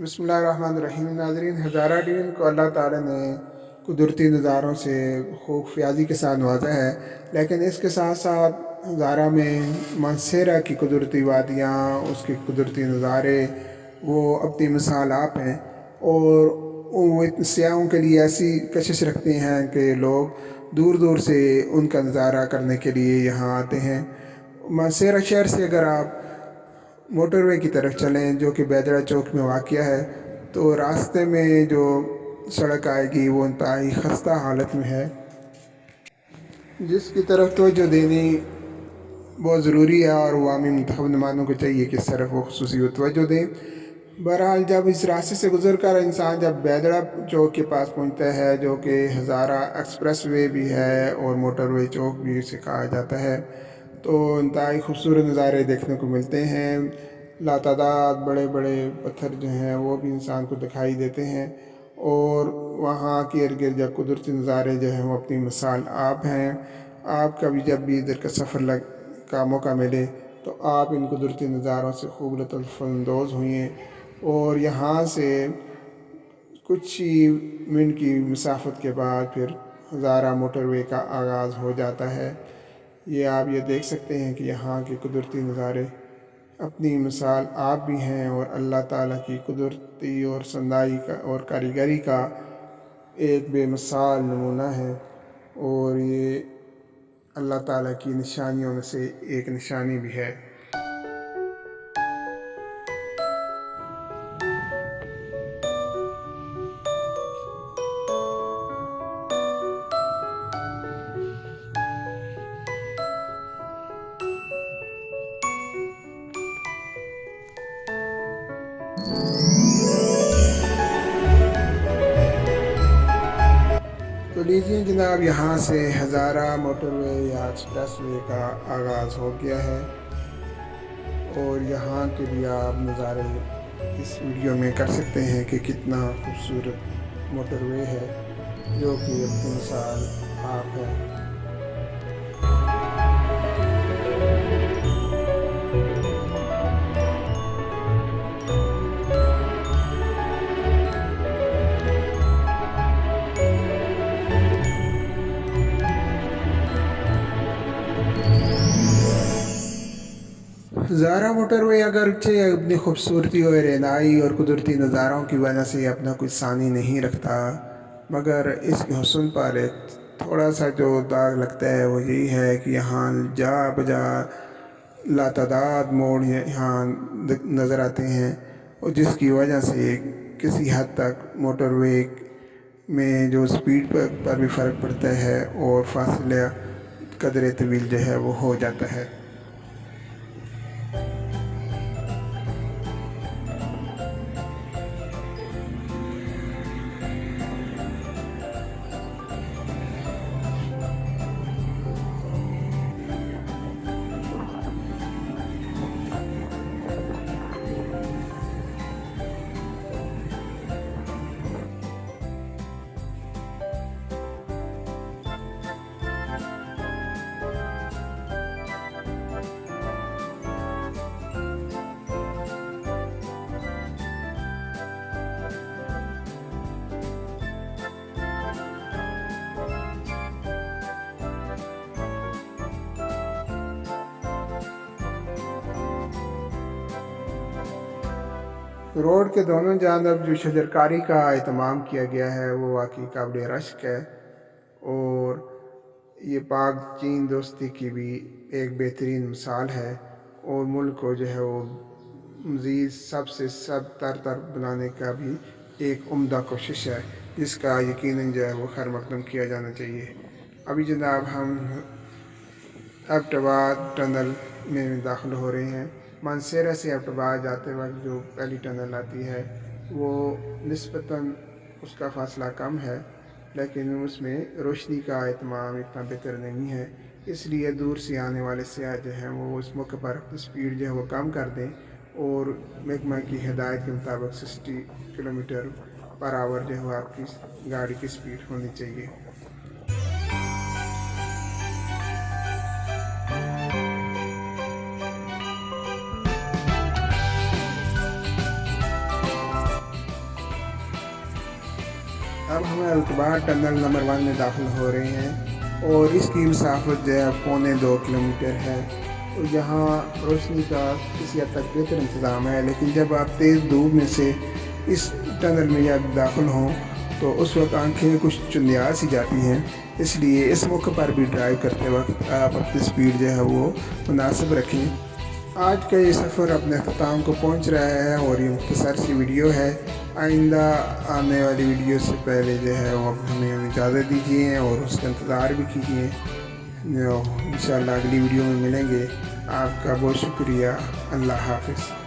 बिस्मिल्लाहिर्रहमानिर्रहीम। नाज़रीन, हज़ारा टीम को अल्लाह ताला ने कुदरती नज़ारों से खूब फ़याज़ी के साथ नवाजा है, लेकिन इसके साथ साथ हज़ारा में मानसेरा की कुदरती वादियाँ, उसके कुदरती नज़ारे वो अपनी मिसाल आप हैं। और वो सयाहों के लिए ऐसी कशिश रखते हैं कि लोग दूर दूर से उनका नज़ारा करने के लिए यहाँ आते हैं। मानसेरा शहर से अगर आप मोटरवे की तरफ चलें, जो कि बैदरा चौक में वाक़या है, तो रास्ते में जो सड़क आएगी वो इंतहाई खस्ता हालत में है, जिसकी तरफ तवज्जो देनी बहुत ज़रूरी है और अवामी मुंतखब नुमाइंदों को चाहिए कि इस तरफ वो खुसूसी तवज्जो दें। बहरहाल, जब इस रास्ते से गुजर कर इंसान जब बैदड़ा चौक के पास पहुंचता है, जो कि हज़ारा एक्सप्रेस वे भी है और मोटरवे चौक भी उसे कहा जाता है, तो इंतहाई खूबसूरत नज़ारे देखने को मिलते हैं। लातादाद बड़े बड़े पत्थर जो हैं वो भी इंसान को दिखाई देते हैं, और वहाँ के इर्द गिर्द जब कुदरती नज़ारे जो हैं वो अपनी मिसाल आप हैं। आपका भी जब भी इधर का सफ़र का मौका मिले तो आप इन कुदरती नज़ारों से खूब लुत्फ़अंदोज़ हुए। और यहाँ से कुछ ही मिनट की मुसाफत के बाद फिर हज़ारा मोटरवे का आगाज़ हो जाता है। ये आप ये देख सकते हैं कि यहाँ के कुदरती नज़ारे अपनी मिसाल आप भी हैं, और अल्लाह ताला की कुदरती और संदाई का और कारीगरी का एक बेमिसाल नमूना है। और ये अल्लाह ताला की निशानियों में से एक निशानी भी है। तो लीजिए जनाब, यहाँ से हज़ारा मोटरवे या एक्सप्रेस वे का आगाज़ हो गया है, और यहाँ के भी आप नज़ारे इस वीडियो में कर सकते हैं कि कितना खूबसूरत मोटरवे है, जो कि अपनी मिसाल आप है। ज़ारा मोटरवे अगरचे अपनी खूबसूरती और रहनाई और कुदरती नज़ारों की वजह से अपना कुछ सानी नहीं रखता, मगर इसके हुस्न पर एक थोड़ा सा जो दाग लगता है वो यही है कि यहाँ जा बजा लातादाद मोड़ यहाँ नज़र आते हैं, और जिसकी वजह से किसी हद तक मोटरवे में जो स्पीड पर भी फ़र्क पड़ता है, और फासला कदर तवील जो है वो हो जाता है। रोड के दोनों जानब जो शजरकारी का एहतमाम किया गया है वो वाकई काबिल रश्क है, और ये पाक चीन दोस्ती की भी एक बेहतरीन मिसाल है, और मुल्क को जो है वो मज़ीद सबसे सब तर बनाने का भी एक उम्दा कोशिश है, जिसका यकीनन जो है वो खैर मकदम किया जाना चाहिए। अभी जनाब हम एबटाबाद टनल में दाखिल हो रहे हैं। मानसेरा से एबटाबाद जाते वक्त जो पहली टनल आती है वो निस्बतन उसका फ़ासला कम है, लेकिन उसमें रोशनी का एहतमाम इतना बेहतर नहीं है, इसलिए दूर से आने वाले सयाह जो हैं वो उस मौके पर अपनी स्पीड जो है वो कम कर दें, और महकमा की हिदायत के मुताबिक 60 किलोमीटर पर आवर जो है आपकी गाड़ी की स्पीड होनी चाहिए। अब हम अल्तबार टनल नंबर 1 में दाखिल हो रहे हैं और इसकी मसाफत जो है 2.25 किलोमीटर है। तो जहाँ रोशनी का किसी हद तक बेहतर इंतज़ाम है, लेकिन जब आप तेज़ धूप में से इस टनल में जब दाखिल हों तो उस वक्त आंखें कुछ चुंधिया सी जाती हैं। इसलिए इस मौके पर भी ड्राइव करते वक्त आप अपनी स्पीड जो है वो मुनासिब रखें। आज का ये सफ़र अपने अख्ताम को पहुंच रहा है और ये मुख्तसर सी वीडियो है। आइंदा आने वाली वीडियो से पहले जो है वो हमें इजाज़त दीजिए और उसका इंतज़ार भी कीजिए। इंशाअल्लाह अगली वीडियो में मिलेंगे। आपका बहुत शुक्रिया। अल्लाह हाफ़िज़।